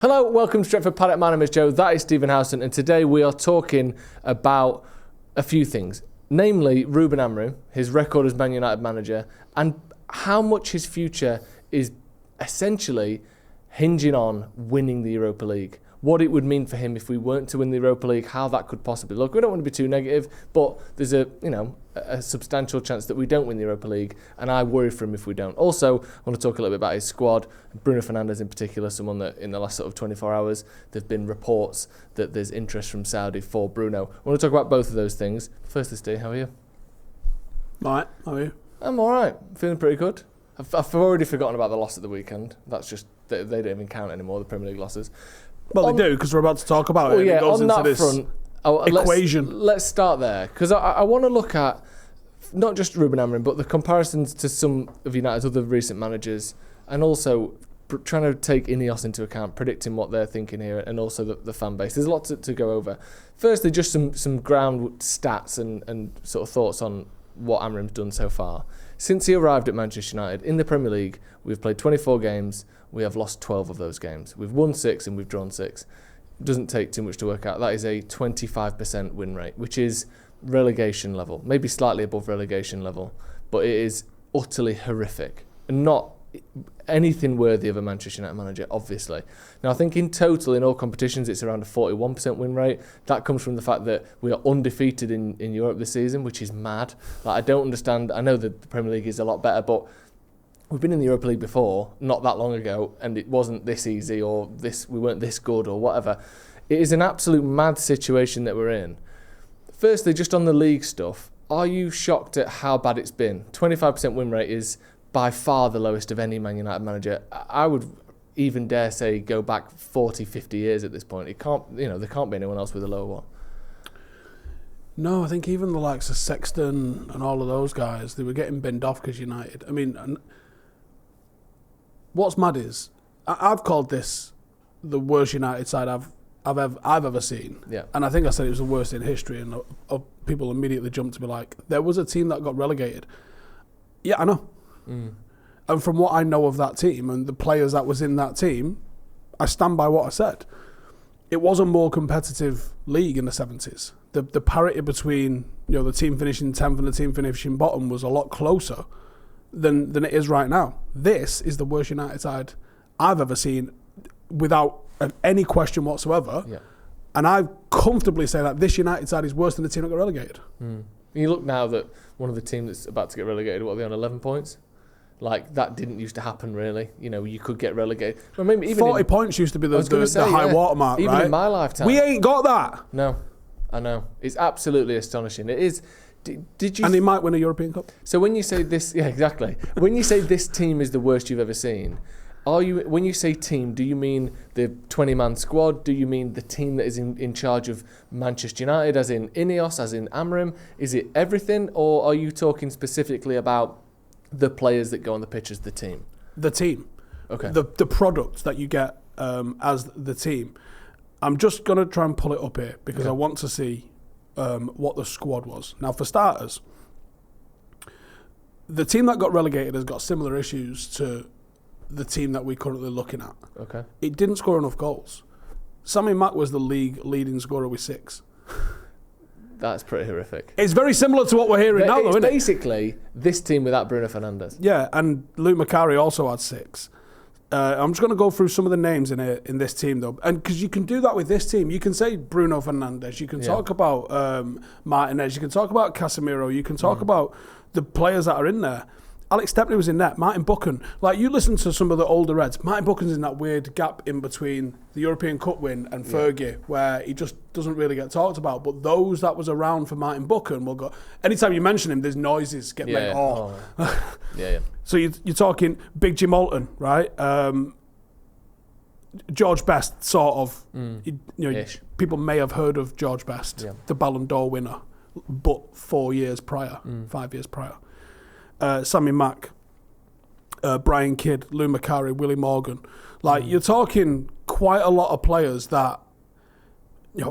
Hello, welcome to Stretford Paddock. My name is Joe, that is Stephen Howson, and today we are talking about a few things, namely Ruben Amorim, his record as Man United manager, and how much his future is essentially hinging on winning the Europa League. What it would mean for him if we weren't to win the Europa League, how that could possibly look. We don't want to be too negative, but there's a substantial chance that we don't win the Europa League, and I worry for him if we don't. Also, I want to talk a little bit about his squad, Bruno Fernandes in particular, someone that in the last sort of 24 hours, there have been reports that there's interest from Saudi for Bruno. I want to talk about both of those things. Firstly, Steve, how are you? All right, how are you? I'm all right, feeling pretty good. I've already forgotten about the loss at the weekend. That's just, they don't even count anymore, the Premier League losses. Well, they do, because we're about to talk about it. Yeah, it goes on into that this front, equation. Let's start there, because I want to look at not just Ruben Amorim, but the comparisons to some of United's other recent managers, and also trying to take INEOS into account, predicting what they're thinking here, and also the fan base. There's a lot to go over. Firstly, just some ground stats and sort of thoughts on what Amorim's done so far. Since he arrived at Manchester United in the Premier League, we've played 24 games. We have lost 12 of those games. We've won 6 and we've drawn 6. It doesn't take too much to work out. That is a 25% win rate, which is relegation level, maybe slightly above relegation level, but it is utterly horrific and not anything worthy of a Manchester United manager, obviously. Now, I think in total, in all competitions, it's around a 41% win rate. That comes from the fact that we are undefeated in Europe this season, which is mad. Like, I don't understand. I know that the Premier League is a lot better, but we've been in the Europa League before, not that long ago, and it wasn't this easy or we weren't this good or whatever. It is an absolute mad situation that we're in. Firstly, just on the league stuff, are you shocked at how bad it's been? 25% win rate is by far the lowest of any Man United manager. I would even dare say go back 40, 50 years at this point. It can't, there can't be anyone else with a lower one. No, I think even the likes of Sexton and all of those guys, they were getting binned off because United. I mean, what's mad is I've called this the worst United side I've ever seen. Yeah. And I think I said it was the worst in history, and people immediately jumped to me like, there was a team that got relegated. Yeah, I know. And from what I know of that team and the players that was in that team, I stand by what I said. It was a more competitive league in the 70s. The parity between the team finishing 10th and the team finishing bottom was a lot closer than it is right now. This is the worst United side I've ever seen, without any question whatsoever. Yeah. And I comfortably say that this United side is worse than the team that got relegated. You look now that one of the teams that's about to get relegated, what are they on, 11 points? Like, that didn't used to happen, really. You could get relegated. I mean, even 40 points used to be the high watermark, right? Even in my lifetime. We ain't got that. No, I know. It's absolutely astonishing. It is. Did you? And he might win a European Cup. So when you say this, yeah, exactly. When you say this team is the worst you've ever seen, when you say team, do you mean the 20-man squad? Do you mean the team that is in charge of Manchester United, as in INEOS, as in Amorim? Is it everything, or are you talking specifically about the players that go on the pitch as the team? The team. Okay. The product that you get as the team. I'm just going to try and pull it up here because I want to see what the squad was. Now, for starters, the team that got relegated has got similar issues to the team that we're currently looking at. Okay. It didn't score enough goals. Sammy Mack was the league leading scorer with 6. That's pretty horrific. It's very similar to what we're hearing now, though, isn't it? Basically this team without Bruno Fernandes. Yeah, and Luke Macari also had 6. I'm just going to go through some of the names in this team, though, and because you can do that with this team. You can say Bruno Fernandes, you can talk about Martinez, you can talk about Casemiro, you can talk about the players that are in there. Alex Stepney was in there, Martin Buchan. Like, you listen to some of the older Reds, Martin Buchan's in that weird gap in between the European Cup win and Fergie, where he just doesn't really get talked about. But those that was around for Martin Buchan will go. Anytime you mention him, there's noises get made. Yeah. So you're talking Big Jim Alton, right? George Best, sort of. People may have heard of George Best, the Ballon d'Or winner, but 4 years prior, 5 years prior. Sammy Mack, Brian Kidd, Lou Macari, Willie Morgan. Like, you're talking quite a lot of players that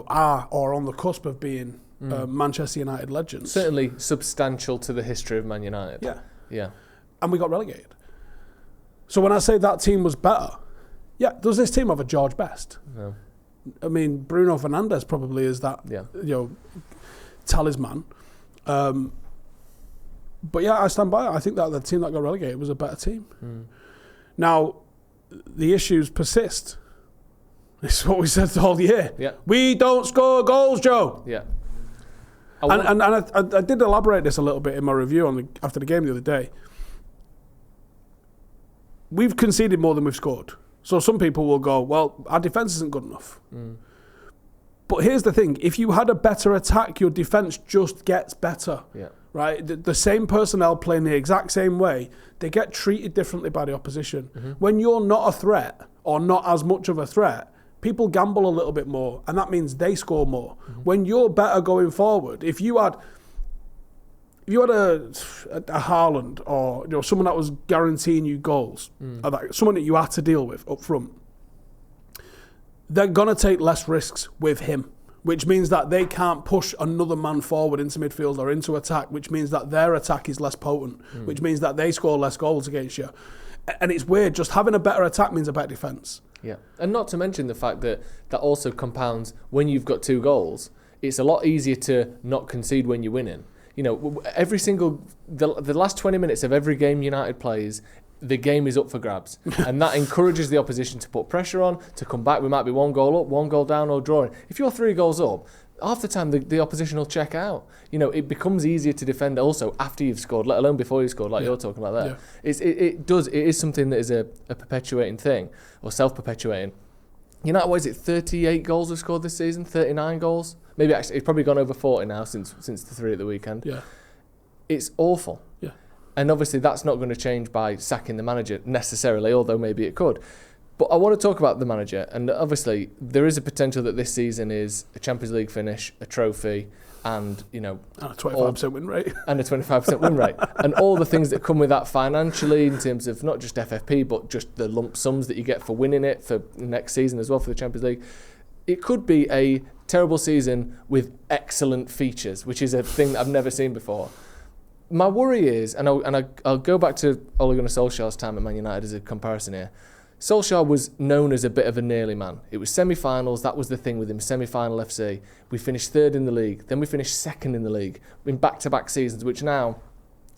are or on the cusp of being Manchester United legends. Certainly substantial to the history of Man United. Yeah. And we got relegated. So when I say that team was better, Yeah, does this team have a George Best? No. I mean, Bruno Fernandes probably is that, talisman. But yeah, I stand by it. I think that the team that got relegated was a better team. Now, the issues persist. This is what we said all year. Yeah. We don't score goals, Joe. Yeah. And I did elaborate this a little bit in my review after the game the other day. We've conceded more than we've scored. So some people will go, well, our defence isn't good enough. But here's the thing. If you had a better attack, your defence just gets better. Yeah. Right? The same personnel playing the exact same way, they get treated differently by the opposition. When you're not a threat, or not as much of a threat, people gamble a little bit more, and that means they score more. When you're better going forward, if you had a Haaland or someone that was guaranteeing you goals, or someone that you had to deal with up front, they're going to take less risks with him, which means that they can't push another man forward into midfield or into attack, which means that their attack is less potent, which means that they score less goals against you. And it's weird, just having a better attack means a better defence. Yeah, and not to mention the fact that also compounds when you've got 2 goals. It's a lot easier to not concede when you're winning. Every single the last 20 minutes of every game United plays, the game is up for grabs, and that encourages the opposition to put pressure on, to come back. We might be 1 goal up, 1 goal down, or drawing. If you're 3 goals up, half the time the opposition will check out. It becomes easier to defend also after you've scored, let alone before you've scored, like you're talking about there. Yeah. It is something that is a perpetuating thing, or self-perpetuating. What is it, 38 goals we've scored this season, 39 goals? Maybe actually, it's probably gone over 40 now since the 3 at the weekend. Yeah. It's awful. Yeah. And obviously that's not going to change by sacking the manager necessarily, although maybe it could. But I want to talk about the manager, and obviously there is a potential that this season is a Champions League finish, a trophy, and and a 25% win rate. And a 25% win rate. And all the things that come with that financially in terms of not just FFP, but just the lump sums that you get for winning it for next season as well for the Champions League. It could be a terrible season with excellent features, which is a thing that I've never seen before. My worry is, and I'll go back to Ole Gunnar Solskjaer's time at Man United as a comparison here. Solskjaer was known as a bit of a nearly man. It was semi-finals, that was the thing with him, semi-final FC. We finished 3rd in the league, then we finished 2nd in the league in back-to-back seasons, which now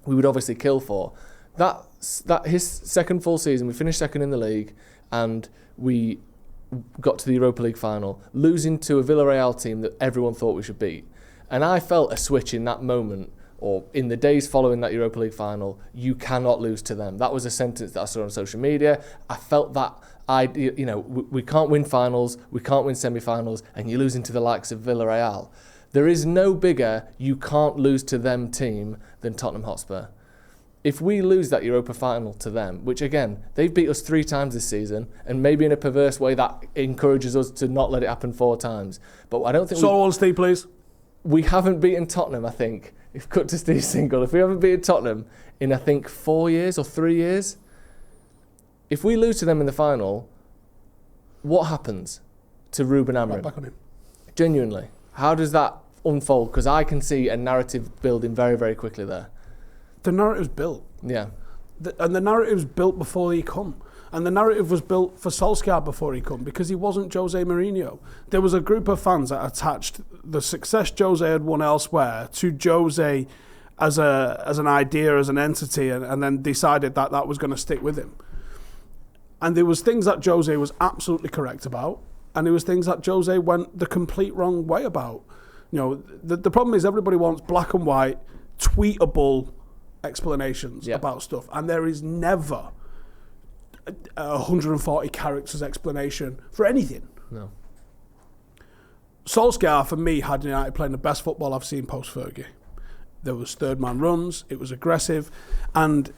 we would obviously kill for. That his second full season, we finished 2nd in the league, and we got to the Europa League final, losing to a Villarreal team that everyone thought we should beat. And I felt a switch in that moment, or in the days following that Europa League final. You cannot lose to them. That was a sentence that I saw on social media. I felt that we can't win finals, we can't win semi-finals, and you're losing to the likes of Villarreal. There is no bigger you can't lose to them team than Tottenham Hotspur. If we lose that Europa final to them, which again, they've beat us 3 times this season, and maybe in a perverse way that encourages us to not let it happen 4 times. But I don't think on, Steve, please. We haven't beaten Tottenham, I think. If cut to Steve Single, if we haven't beaten Tottenham in, I think, 4 years or 3 years, if we lose to them in the final, what happens to Ruben Amorim? Right back on him. Genuinely. How does that unfold? Because I can see a narrative building very, very quickly there. The narrative's built. Yeah. And the narrative's built before he come. And the narrative was built for Solskjaer before he come, because he wasn't Jose Mourinho. There was a group of fans that attached the success Jose had won elsewhere to Jose as an idea, as an entity, and then decided that was going to stick with him. And there was things that Jose was absolutely correct about, and there was things that Jose went the complete wrong way about. The problem is everybody wants black and white, tweetable explanations about stuff, and there is never 140 characters explanation for anything. No. Solskjaer, for me, had United playing the best football I've seen post-Fergie. There was third-man runs, it was aggressive, and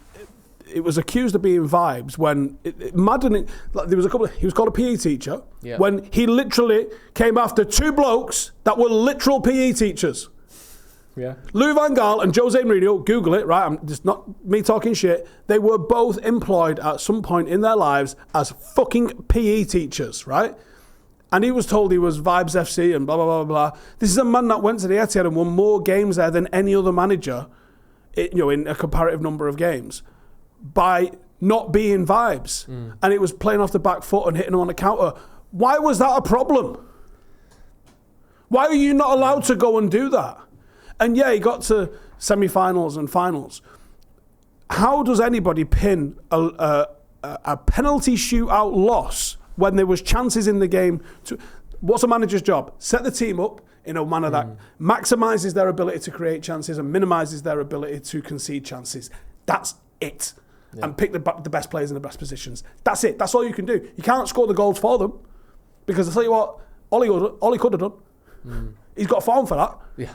it was accused of being vibes when maddening. There was he was called a PE teacher when he literally came after 2 blokes that were literal PE teachers. Yeah. Louis van Gaal and Jose Mourinho, Google it, right? It's not me talking shit. They were both employed at some point in their lives as fucking PE teachers, right? And he was told he was Vibes FC and blah, blah, blah, blah. This is a man that went to the Etihad and won more games there than any other manager, in a comparative number of games, by not being vibes. And it was playing off the back foot and hitting him on the counter. Why was that a problem? Why are you not allowed to go and do that? And yeah, he got to semi-finals and finals. How does anybody pin a penalty shootout loss when there was chances in the game? What's a manager's job? Set the team up in a manner that maximises their ability to create chances and minimises their ability to concede chances. That's it. Yeah. And pick the best players in the best positions. That's it. That's all you can do. You can't score the goals for them because I'll tell you what, all he could have done. He's got form for that. Yeah.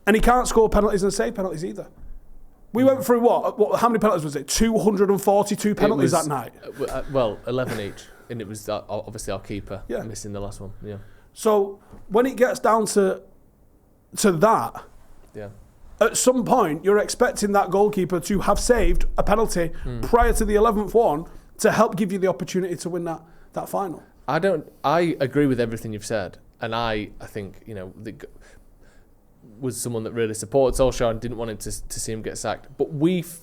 And he can't score penalties and save penalties either. We went through what? How many penalties was it? 242 penalties that night. Well, 11 each. And it was obviously our keeper missing the last one. Yeah. So when it gets down to that, at some point you're expecting that goalkeeper to have saved a penalty prior to the 11th one to help give you the opportunity to win that final. I agree with everything you've said, and I think was someone that really supported Solskjaer and didn't want him to see him get sacked. But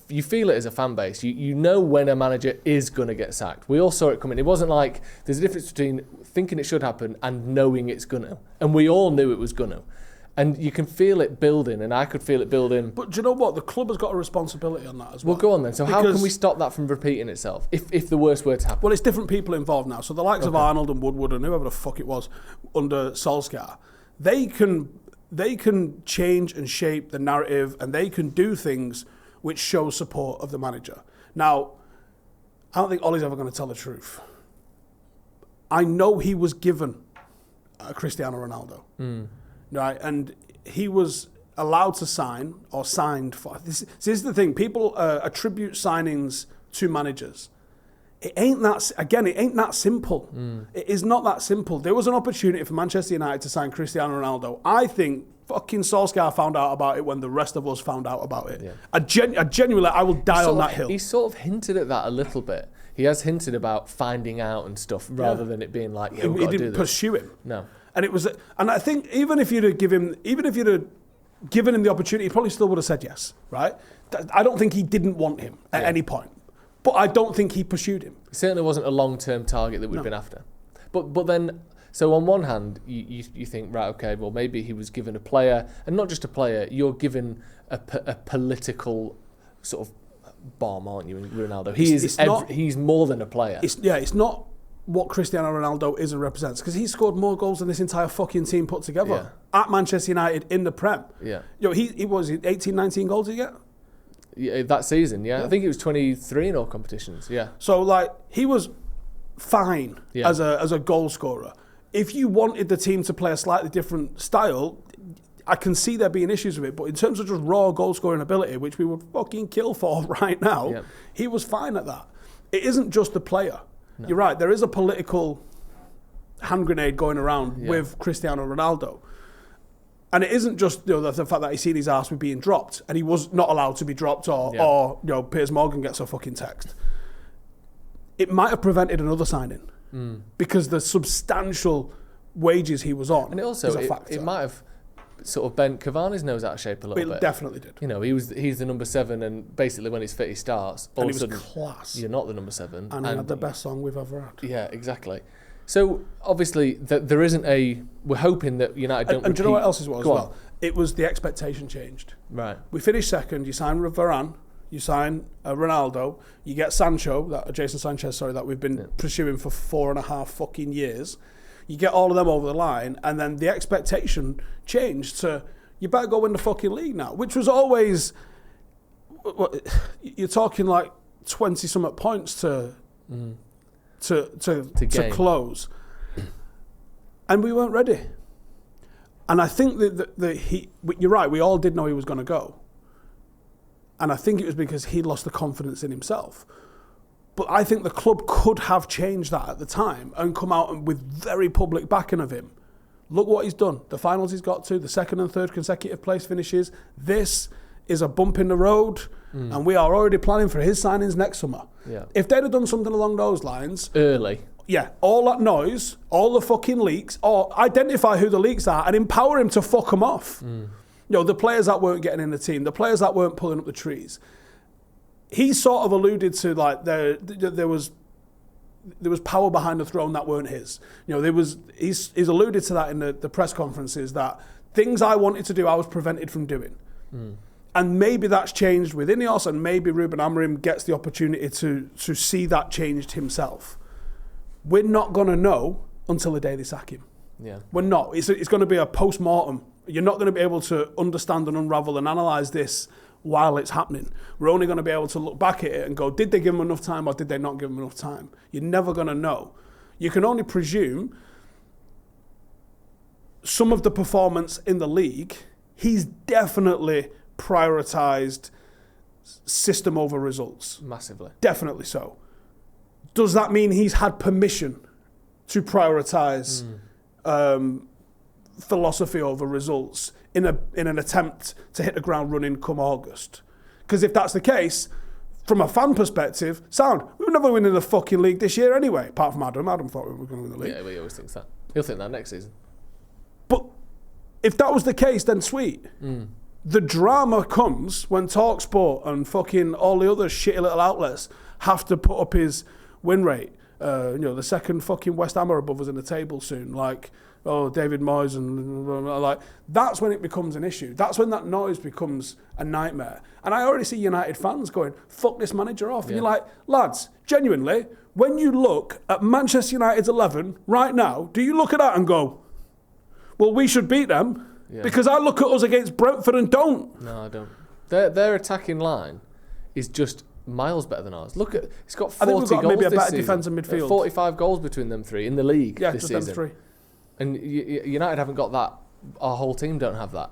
you feel it as a fan base. You know when a manager is going to get sacked. We all saw it coming. It wasn't like there's a difference between thinking it should happen and knowing it's going to. And we all knew it was going to. And you can feel it building, and I could feel it building. But do you know what? The club has got a responsibility on that as well. Well, go on then. So how can we stop that from repeating itself if the worst were to happen? Well, it's different people involved now. So the likes of Arnold and Woodward and whoever the fuck it was under Solskjaer, they can change and shape the narrative, and they can do things which show support of the manager. Now, I don't think Ollie's ever going to tell the truth. I know he was given Cristiano Ronaldo, right? And he was allowed to sign or signed for. This is the thing. People attribute signings to managers. It ain't that simple. It is not that simple. There was an opportunity for Manchester United to sign Cristiano Ronaldo. I think fucking Solskjaer found out about it when the rest of us found out about it. Yeah. I genuinely, I will die on that hill. He sort of hinted at that a little bit. He has hinted about finding out and stuff rather than it being like, he didn't pursue him. No. And it was, and I think even if you'd have given him the opportunity, he probably still would have said yes, right? I don't think he didn't want him at any point. But I don't think he pursued him. It certainly wasn't a long-term target that we'd been after. But then, so on one hand, you think, right, okay, well, maybe he was given a player, and not just a player, you're given a political sort of bomb, aren't you, Ronaldo? He's more than a player. It's not what Cristiano Ronaldo is and represents, because he scored more goals than this entire fucking team put together at Manchester United in the Prem. Yeah. He was 18, 19 goals did he get? Yeah, that season, I think he was 23 in all competitions. Yeah. So he was fine as a goal scorer. If you wanted the team to play a slightly different style, I can see there being issues with it. But in terms of just raw goal scoring ability, which we would fucking kill for right now, he was fine at that. It isn't just the player. No. You're right. There is a political hand grenade going around with Cristiano Ronaldo. And it isn't just the fact that he's seen his arse with being dropped, and he was not allowed to be dropped, or Piers Morgan gets a fucking text. It might have prevented another signing because the substantial wages he was on. And it also it might have sort of bent Cavani's nose out of shape a little bit. It definitely did. He's the number 7, and basically when he's fit, he starts. All and he was class. You're not the number 7, and he had the best song we've ever had. Yeah, exactly. So obviously there isn't we're hoping that United don't. And do you know what else as well? It was the expectation changed. Right. We finished second. You sign Varane. You sign Ronaldo. You get Sancho, Jason Sanchez, that we've been pursuing for 4.5 fucking years. You get all of them over the line, and then the expectation changed to you better go win the fucking league now, which was always you're talking like 20-something points to close, and we weren't ready. And I think that you're right. We all did know he was going to go, and I think it was because he lost the confidence in himself. But I think the club could have changed that at the time and come out with very public backing of him. Look what he's done. The finals he's got to, the second and third consecutive place finishes. This is a bump in the road, and we are already planning for his signings next summer. Yeah. If they'd have done something along those lines... early. Yeah, all that noise, all the fucking leaks, or identify who the leaks are and empower him to fuck them off. The players that weren't getting in the team, the players that weren't pulling up the trees. he sort of alluded to like there was power behind the throne that weren't his. He's alluded to that in the press conferences, that things I wanted to do, I was prevented from doing. And maybe that's changed with INEOS, and maybe Ruben Amorim gets the opportunity to see that changed himself. We're not going to know until the day they sack him. Yeah. We're not. It's going to be a post-mortem. You're not going to be able to understand and unravel and analyse this while it's happening. We're only going to be able to look back at it and go, did they give him enough time or did they not give him enough time? You're never going to know. You can only presume some of the performance in the league. He's definitely prioritised system over results. Massively. Definitely so. Does that mean he's had permission to prioritise philosophy over results in an attempt to hit the ground running come August? Because if that's the case, from a fan perspective, sound, we were never winning the fucking league this year anyway, apart from Adam. Adam thought we were going to win the league. Yeah, but he always thinks that. He'll think that next season. But if that was the case, then sweet. The drama comes when TalkSport and fucking all the other shitty little outlets have to put up his win rate. The second fucking West Ham are above us in the table soon. Like, David Moyes and like, that's when it becomes an issue. That's when that noise becomes a nightmare. And I already see United fans going, fuck this manager off. And you're like, lads, genuinely, when you look at Manchester United's 11 right now, do you look at that and go, well, we should beat them? Yeah. Because I look at us against Brentford and don't. No, I don't. Their attacking line is just miles better than ours. Look at, it's got 40 goals this season. Maybe a better defensive midfield. 45 goals between them three in the league this season. Yeah, just them three. And United haven't got that. Our whole team don't have that.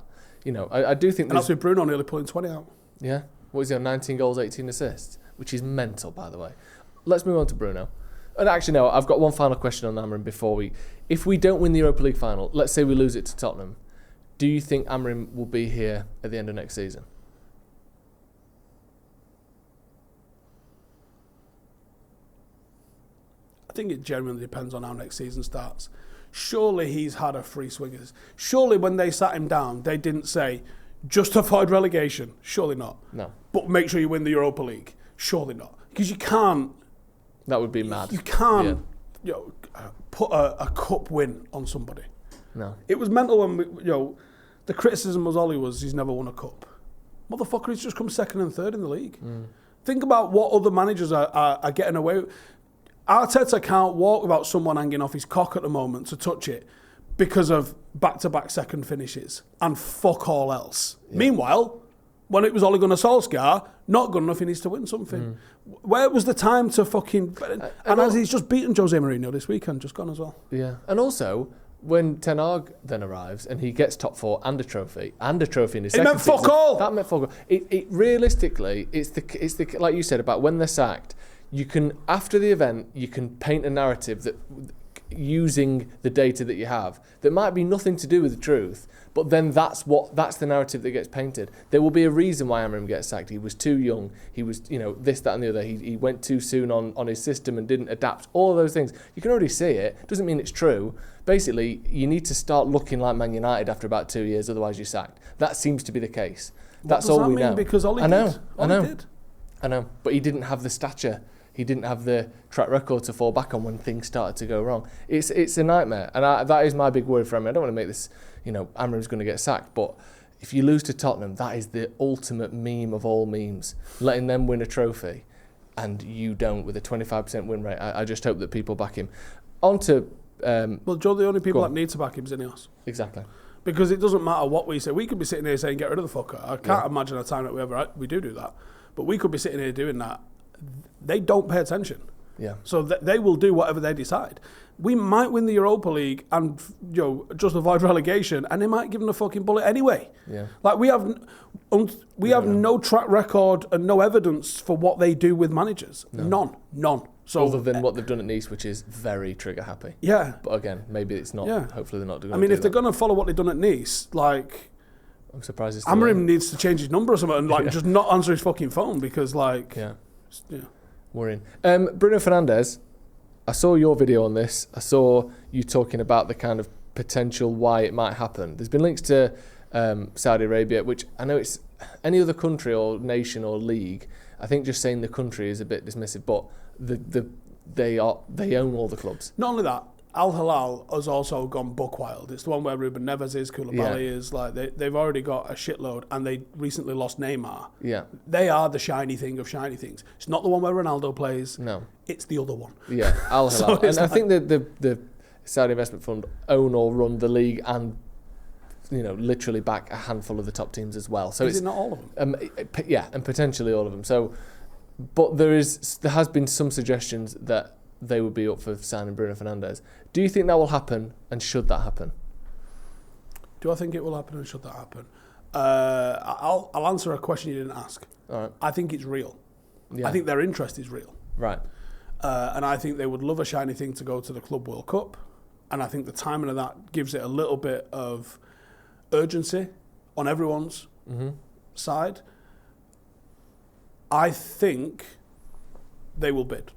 I do think. And that's with Bruno nearly pulling 20 out. Yeah. What is he on? 19 goals, 18 assists, which is mental, by the way. Let's move on to Bruno. And actually, no, I've got one final question on Amorim before if we don't win the Europa League final, let's say we lose it to Tottenham, do you think Amorim will be here at the end of next season? I think it genuinely depends on how next season starts. Surely he's had a free swingers. Surely when they sat him down, they didn't say, just avoid relegation. Surely not. No. But make sure you win the Europa League. Surely not. Because you can't. That would be mad. You can't put a cup win on somebody. No. It was mental when the criticism was he's never won a cup. Motherfucker, he's just come second and third in the league. Think about what other managers are getting away with. Arteta can't walk without someone hanging off his cock at the moment to touch it because of back-to-back second finishes and fuck all else. Yeah. Meanwhile, when it was Ole Gunnar Solskjaer, not good enough, he needs to win something. Where was the time to fucking... And as he's just beaten Jose Mourinho this weekend, just gone as well. Yeah. And also, when Ten Hag then arrives and he gets top four and a trophy in his second season... It meant fuck all! That meant fuck all. It realistically, it's the like you said, about when they're sacked, you can, after the event, you can paint a narrative that, using the data that you have, that might be nothing to do with the truth, but then that's the narrative that gets painted. There will be a reason why Amorim gets sacked. He was too young. He was, this, that, and the other. He went too soon on his system and didn't adapt. All of those things. You can already see it. Doesn't mean it's true. Basically, you need to start looking like Man United after about 2 years, otherwise you're sacked. That seems to be the case. That's all we know. Because Ollie did. I know. But he didn't have the stature. He didn't have the track record to fall back on when things started to go wrong. It's a nightmare, and that is my big worry for him. I don't want to make this, Amorim's going to get sacked, but if you lose to Tottenham, that is the ultimate meme of all memes. Letting them win a trophy, and you don't with a 25% win rate. I just hope that people back him. On to... well, Joe, the only people that need to back him is INEOS. Exactly. Because it doesn't matter what we say. We could be sitting here saying, get rid of the fucker. I can't imagine a time that we do that. But we could be sitting here doing that. They don't pay attention. Yeah. So they will do whatever they decide. We might win the Europa League and just avoid relegation, and they might give them a fucking bullet anyway. Yeah. Like we have no track record and no evidence for what they do with managers. No. None. So other than what they've done at Nice, which is very trigger happy. Yeah. But again, maybe it's not. Yeah. Hopefully they're not going to. I mean, if they're going to follow what they've done at Nice, like. I'm surprised. Amorim needs to change his number or something and just not answer his fucking phone because Yeah. Worrying. Bruno Fernandes, I saw your video on this. I saw you talking about the kind of potential why it might happen. There's been links to Saudi Arabia, which I know it's any other country or nation or league. I think just saying the country is a bit dismissive, but they own all the clubs. Not only that, Al Hilal has also gone buck wild. It's the one where Ruben Neves is, Koulibaly is. Like they've already got a shitload, and they recently lost Neymar. Yeah, they are the shiny thing of shiny things. It's not the one where Ronaldo plays. No, it's the other one. Yeah, Al Hilal, and I think the Saudi Investment Fund own or run the league and literally back a handful of the top teams as well. So is it not all of them? And potentially all of them. So, but there has been some suggestions that they would be up for signing Bruno Fernandes. Do you think that will happen, and should that happen? Do I think it will happen, and should that happen? I'll answer a question you didn't ask. All right. I think it's real. Yeah. I think their interest is real. Right. And I think they would love a shiny thing to go to the Club World Cup. And I think the timing of that gives it a little bit of urgency on everyone's side. I think they will bid.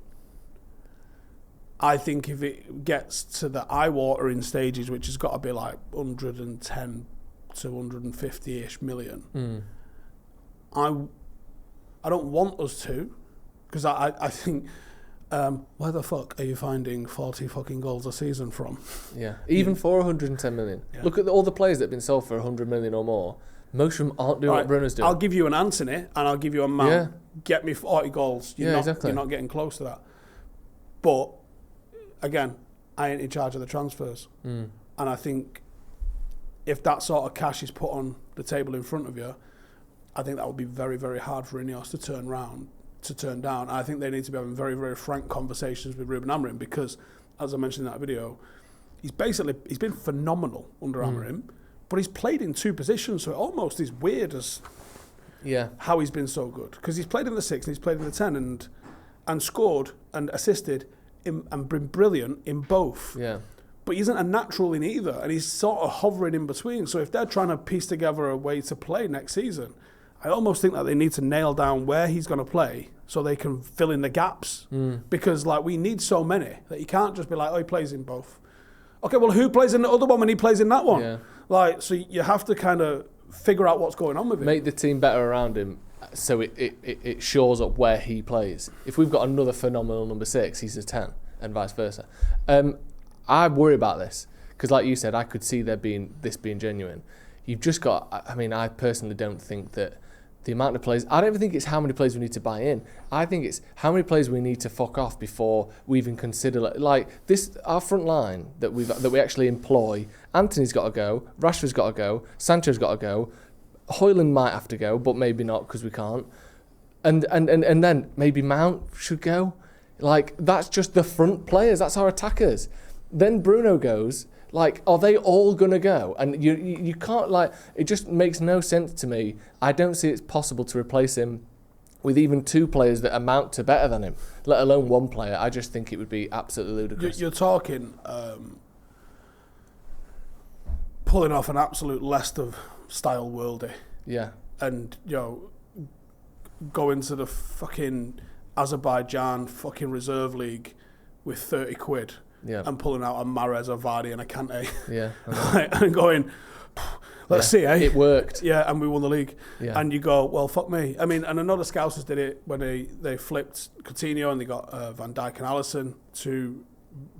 I think if it gets to the eye-watering stages, which has got to be like 110 to 150-ish million, I don't want us to, because I think, where the fuck are you finding 40 fucking goals a season from? Yeah, even for 110 million. Yeah. Look at all the players that have been sold for 100 million or more. Most of them aren't doing what Bruno's doing. I'll give you an Anthony, and I'll give you a Mount. Yeah. Get me 40 goals. You're not getting close to that. But again, I ain't in charge of the transfers. And I think if that sort of cash is put on the table in front of you, I think that would be very, very hard for INEOS to turn down. I think they need to be having very, very frank conversations with Ruben Amorim, because, as I mentioned in that video, he's been phenomenal under Amorim, but he's played in two positions, so it almost is weird as how he's been so good. Because he's played in the 6 and he's played in the 10 and scored and assisted and been brilliant in both. Yeah. But he isn't a natural in either, and he's sort of hovering in between. So if they're trying to piece together a way to play next season, I almost think that they need to nail down where he's going to play so they can fill in the gaps. Because we need so many that you can't just be like, oh, he plays in both. Okay, well, who plays in the other one when he plays in that one? Yeah. So you have to kind of figure out what's going on with him. Make the team better around him, so it shores up where he plays. If we've got another phenomenal number 6, he's a 10, and vice versa. I worry about this because, like you said, I could see this being genuine. You've just got. I personally don't think that the amount of players. I don't even think it's how many players we need to buy in. I think it's how many players we need to fuck off before we even consider like this. Our front line that we actually employ. Anthony's got to go. Rashford's got to go. Sancho's got to go. Højlund might have to go, but maybe not because we can't. And then maybe Mount should go. Like, that's just the front players. That's our attackers. Then Bruno goes. Like, are they all going to go? And you can't, it just makes no sense to me. I don't see it's possible to replace him with even 2 players that amount to better than him, let alone 1 player. I just think it would be absolutely ludicrous. You're talking pulling off an absolute Leicester-style worldie. Yeah. And, go into the fucking Azerbaijan fucking reserve league with 30 quid. Yeah. And pulling out a Mahrez, a Vardy and a Kante. Yeah. And going, let's see, eh? It worked. Yeah, and we won the league. Yeah. And you go, well, fuck me. I mean, and another Scousers did it when they flipped Coutinho and they got Van Dijk and Alisson, 2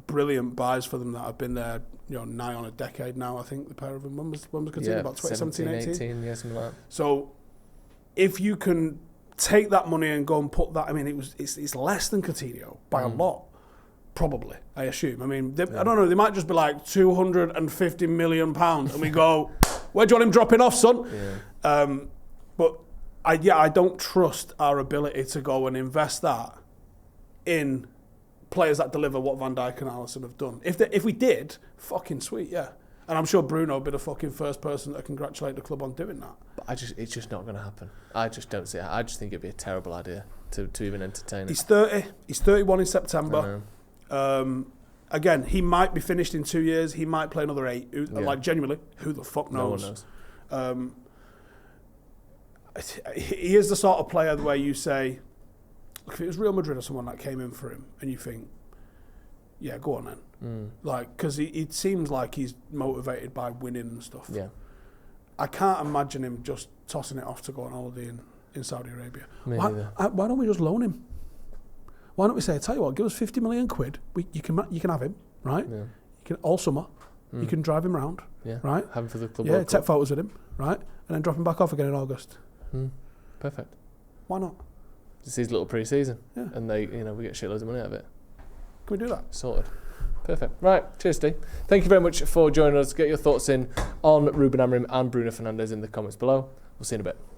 brilliant buys for them that have been there, nigh on a decade now, I think, the pair of them. When was Coutinho? About 2017, 18? Yeah, something like that. So if you can take that money and go and put that, it's less than Coutinho by a lot. Probably, I assume. I don't know. They might just be like £250 million, and we go, "Where do you want him dropping off, son?" Yeah. But I don't trust our ability to go and invest that in players that deliver what Van Dijk and Alisson have done. If we did, fucking sweet, yeah. And I'm sure Bruno would be the fucking first person to congratulate the club on doing that. But it's just not going to happen. I just don't see it. I just think it'd be a terrible idea to even entertain it. He's 30. He's 31 in September. Again, he might be finished in 2 years. He might play another 8. Genuinely, who the fuck knows? No one knows. He is the sort of player where you say, look, if it was Real Madrid or someone that came in for him, and you think, yeah, go on then. Because it seems like he's motivated by winning and stuff. Yeah. I can't imagine him just tossing it off to go on holiday in Saudi Arabia. Me Why neither. why don't we just loan him? Why don't we say, tell you what, give us 50 million quid. You can have him, right? Yeah. You can all summer. You can drive him around, Yeah. right? Have him for the club. Yeah, World take Cup. photos with him, right? And then drop him back off again in August. Perfect. Why not? It's his little pre-season, Yeah. and we get shitloads of money out of it. Can we do that? Sorted. Perfect. Right. Cheers, Steve. Thank you very much for joining us. Get your thoughts in on Ruben Amorim and Bruno Fernandes in the comments below. We'll see you in a bit.